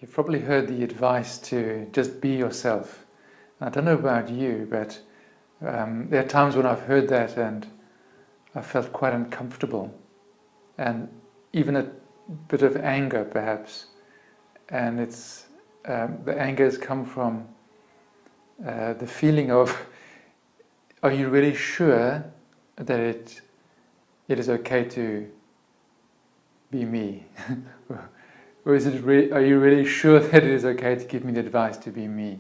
You've probably heard the advice to just be yourself. I don't know about you, but there are times when I've heard that and I felt quite uncomfortable and even a bit of anger perhaps. And it's the anger has come from the feeling of, are you really sure that it is okay to be me? Or is it are you really sure that it is okay to give me the advice to be me?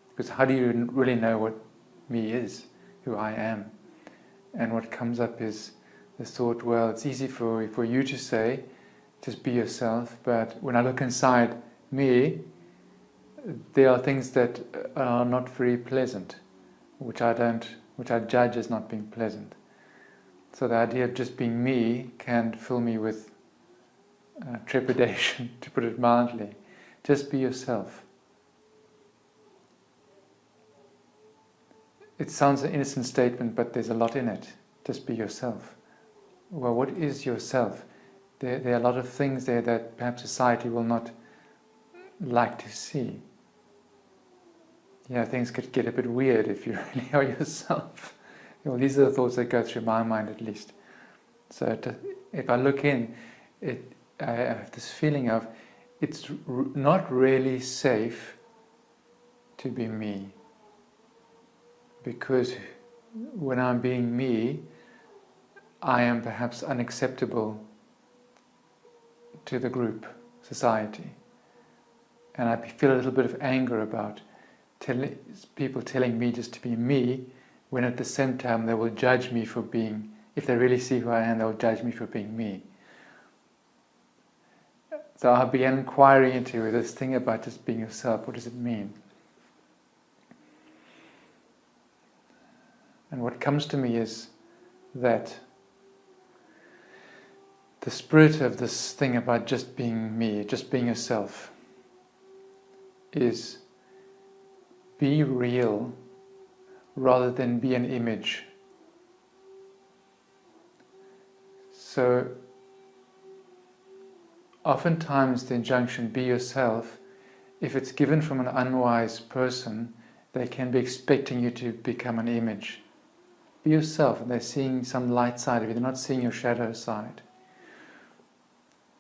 Because how do you really know what me is, who I am? And what comes up is the thought, well, it's easy for you to say, just be yourself, but when I look inside me, there are things that are not very pleasant, which I judge as not being pleasant. So the idea of just being me can fill me with trepidation, to put it mildly. Just be yourself. It sounds an innocent statement, but there's a lot in it. Just be yourself. Well, what is yourself? There are a lot of things there that perhaps society will not like to see. Things could get a bit weird if you really are yourself. Well, these are the thoughts that go through my mind, at least. So if I look in, I have this feeling of it's not really safe to be me, because when I'm being me, I am perhaps unacceptable to the group, society, and I feel a little bit of anger about people telling me just to be me, when at the same time they will judge me for being, if they really see who I am, they'll judge me for being me. So I began inquiring into this thing about just being yourself. What does it mean? And what comes to me is that the spirit of this thing about just being me, just being yourself, is be real rather than be an image. So oftentimes the injunction, be yourself, if it's given from an unwise person, they can be expecting you to become an image. Be yourself, and they're seeing some light side of you, they're not seeing your shadow side.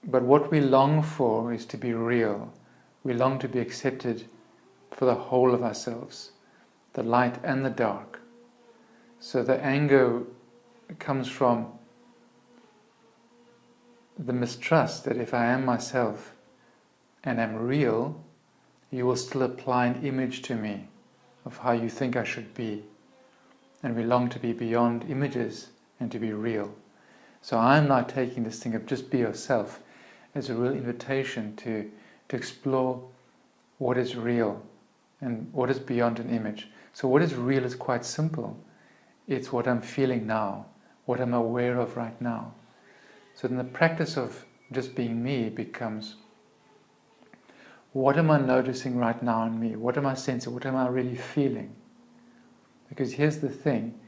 But what we long for is to be real. We long to be accepted for the whole of ourselves, the light and the dark. So the anger comes from the mistrust that if I am myself and am real, you will still apply an image to me of how you think I should be. And we long to be beyond images and to be real. So I'm now taking this thing of just be yourself as a real invitation to explore what is real and what is beyond an image. So what is real is quite simple. It's what I'm feeling now, what I'm aware of right now. So then the practice of just being me becomes, what am I noticing right now in me? What am I sensing? What am I really feeling? Because here's the thing,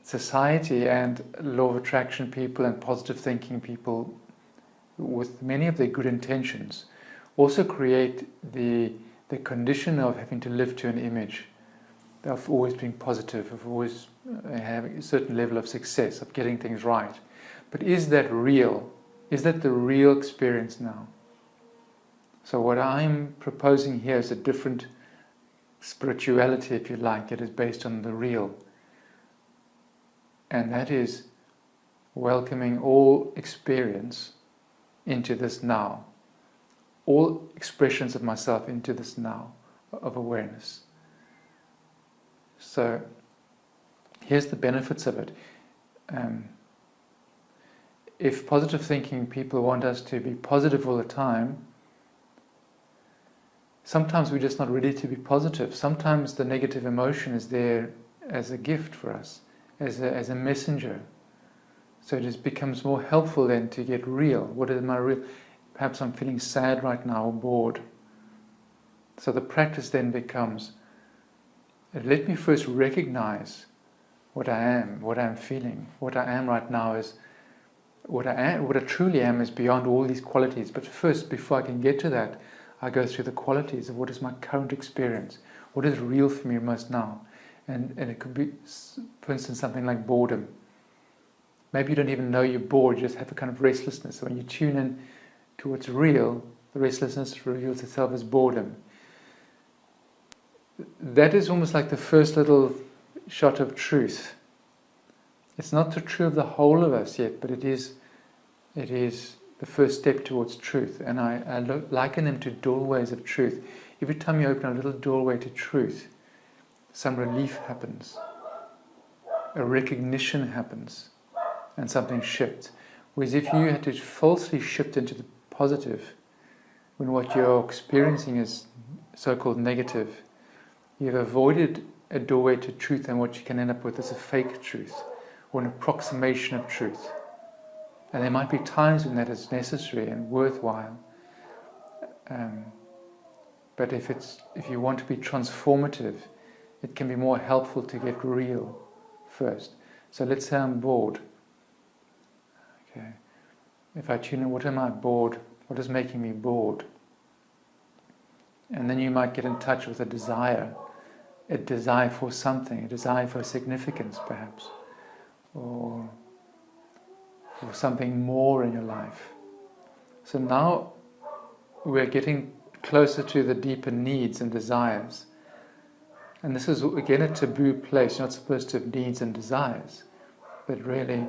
society and law of attraction people and positive thinking people, with many of their good intentions, also create the condition of having to live to an image, of always being positive, of always having a certain level of success, of getting things right. But is that real? Is that the real experience now? So what I'm proposing here is a different spirituality, if you like, that is based on the real. And that is welcoming all experience into this now. All expressions of myself into this now of awareness. So here's the benefits of it. If positive thinking people want us to be positive all the time, sometimes we're just not ready to be positive. Sometimes the negative emotion is there as a gift for us, as a messenger. So it just becomes more helpful then to get real. What is my real? Perhaps I'm feeling sad right now or bored. So the practice then becomes, let me first recognize what I am, what I'm feeling. What I am right now is, what I truly am is beyond all these qualities. But first, before I can get to that, I go through the qualities of what is my current experience, what is real for me most now. And it could be, for instance, something like boredom. Maybe you don't even know you're bored, you just have a kind of restlessness. So when you tune in to what's real, the restlessness reveals itself as boredom. That is almost like the first little shot of truth. It's not true of the whole of us yet, but it is the first step towards truth. And I liken them to doorways of truth. Every time you open a little doorway to truth, some relief happens, a recognition happens, and something shifts. Whereas if you had to falsely shift into the positive, when what you're experiencing is so-called negative, you've avoided a doorway to truth, and what you can end up with is a fake truth, or an approximation of truth. And there might be times when that is necessary and worthwhile. But if you want to be transformative, it can be more helpful to get real first. So let's say I'm bored. Okay. If I tune in, what am I bored? What is making me bored? And then you might get in touch with a desire for something, a desire for significance perhaps, or for something more in your life. So now we're getting closer to the deeper needs and desires. And this is again a taboo place. You're not supposed to have needs and desires, but really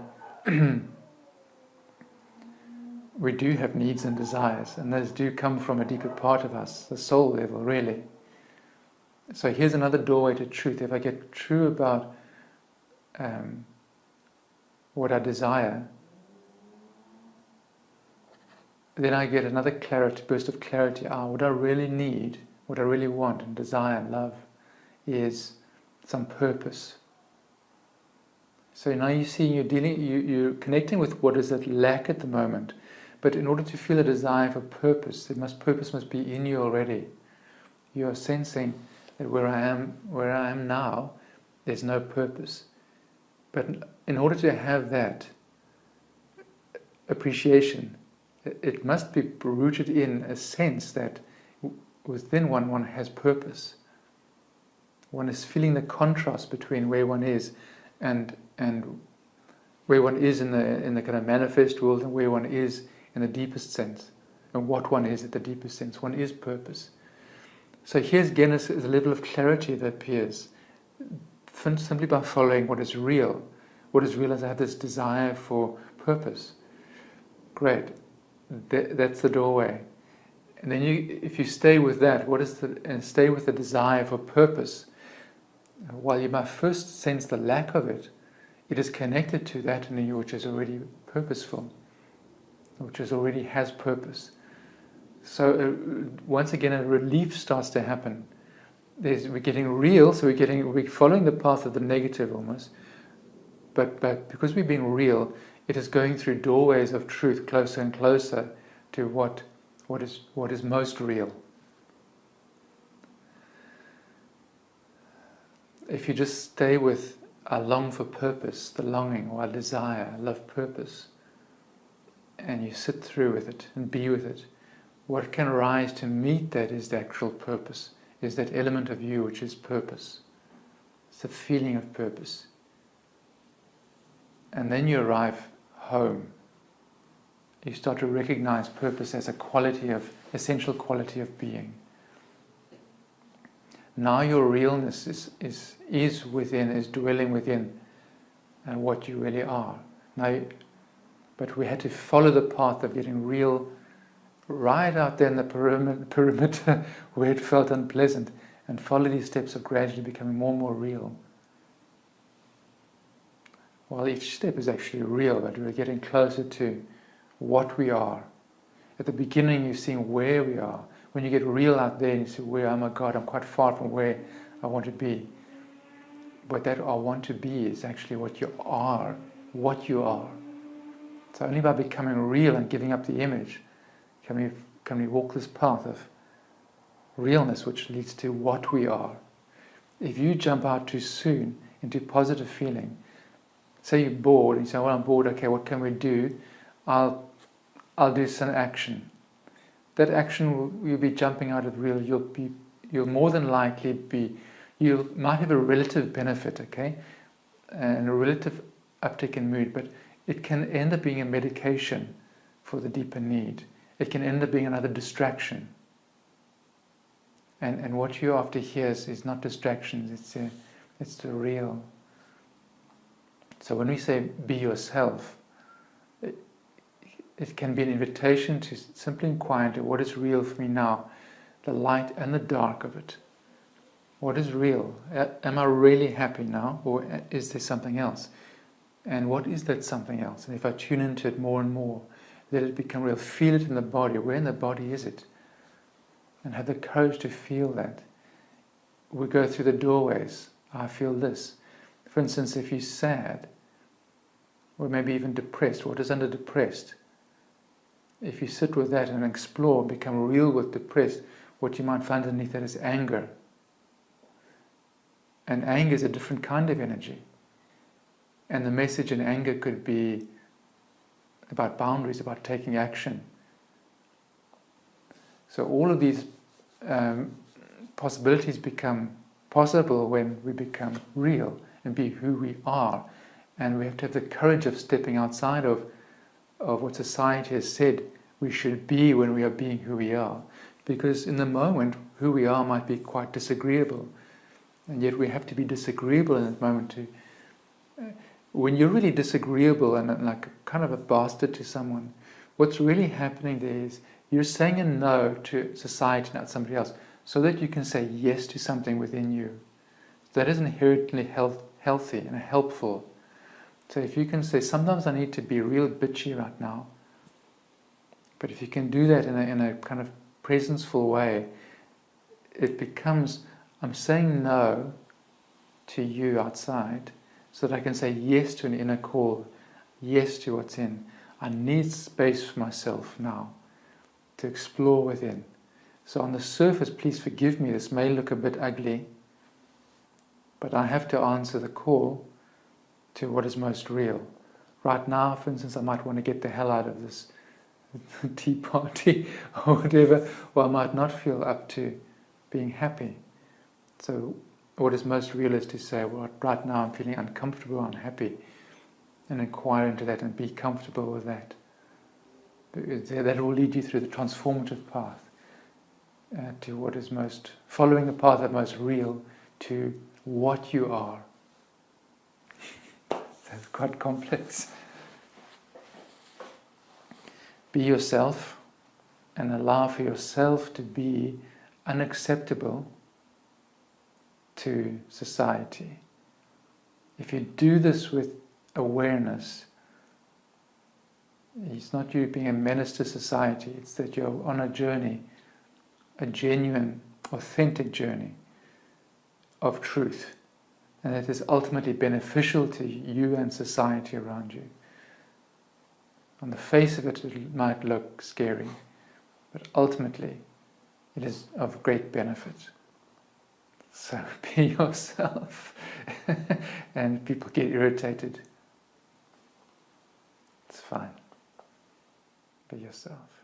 we do have needs and desires, and those do come from a deeper part of us, the soul level, really. So here's another doorway to truth. If I get true about what I desire, then I get another burst of clarity. What I really need, what I really want and desire and love is some purpose. So now you see you're connecting with what is at lack at the moment. But in order to feel a desire for purpose, purpose must be in you already. You are sensing that where I am now, there's no purpose. But in order to have that appreciation, it must be rooted in a sense that within one has purpose. One is feeling the contrast between where one is and where one is in the kind of manifest world, and where one is in the deepest sense, and what one is at the deepest sense. One is purpose. So here's again is a level of clarity that appears simply by following what is real. What is real is I have this desire for purpose. Great. That's the doorway. And then if you stay with that, and stay with the desire for purpose, while you might first sense the lack of it, it is connected to that in you which is already purposeful, which already has purpose. So once again, a relief starts to happen. We're getting real, so we're following the path of the negative almost, but because we're being real, it is going through doorways of truth closer and closer to what is most real. If you just stay with I long for purpose, the longing, or I desire, I love purpose, and you sit through with it and be with it, what can arise to meet that is the actual purpose, is that element of you which is purpose. It's the feeling of purpose. And then you arrive home. You start to recognize purpose as essential quality of being. Now your realness is dwelling within what you really are. But we had to follow the path of getting real right out there in the perimeter where it felt unpleasant, and follow these steps of gradually becoming more and more real. Well, each step is actually real, but we're getting closer to what we are. At the beginning, you're seeing where we are. When you get real out there and you say, oh my God, I'm quite far from where I want to be. But that I want to be is actually what you are. So only by becoming real and giving up the image can we walk this path of realness, which leads to what we are. If you jump out too soon into positive feeling, say you're bored, and you say, well, I'm bored, okay, what can we do? I'll do some action. that action you'll be jumping out of real. You'll more than likely be. You might have a relative benefit, okay, and a relative uptick in mood, but it can end up being a medication for the deeper need. It can end up being another distraction. And what you're after here is not distractions, it's the real. So when we say be yourself, it can be an invitation to simply inquire into what is real for me now, the light and the dark of it. What is real? Am I really happy now, or is there something else? And what is that something else? And if I tune into it more and more, let it become real. Feel it in the body. Where in the body is it? And have the courage to feel that. We go through the doorways. I feel this. For instance, if you're sad, or maybe even depressed, what is under depressed? If you sit with that and explore, become real with depressed, what you might find underneath that is anger. And anger is a different kind of energy. And the message in anger could be about boundaries, about taking action. So all of these possibilities become possible when we become real and be who we are. And we have to have the courage of stepping outside of what society has said we should be when we are being who we are. Because in the moment, who we are might be quite disagreeable. And yet we have to be disagreeable in that moment too. When you're really disagreeable and like kind of a bastard to someone, what's really happening there is you're saying a no to society, not somebody else, so that you can say yes to something within you. That is inherently healthy and helpful. So if you can say, sometimes I need to be real bitchy right now, but if you can do that in a kind of presenceful way, it becomes, I'm saying no to you outside, so that I can say yes to an inner call, yes to what's in. I need space for myself now to explore within. So on the surface, please forgive me, this may look a bit ugly, but I have to answer the call to what is most real. Right now, for instance, I might want to get the hell out of this tea party or whatever, or I might not feel up to being happy. So what is most real is to say, well, right now I'm feeling uncomfortable, unhappy, and inquire into that and be comfortable with that. That will lead you through the transformative path to what is most, following the path that most real to what you are. That's quite complex. Be yourself and allow for yourself to be unacceptable to society. If you do this with awareness, it's not you being a menace to society, it's that you're on a journey, a genuine, authentic journey of truth, and that is ultimately beneficial to you and society around you. On the face of it, it might look scary, but ultimately it is of great benefit. So be yourself. And people get irritated. It's fine. Be yourself.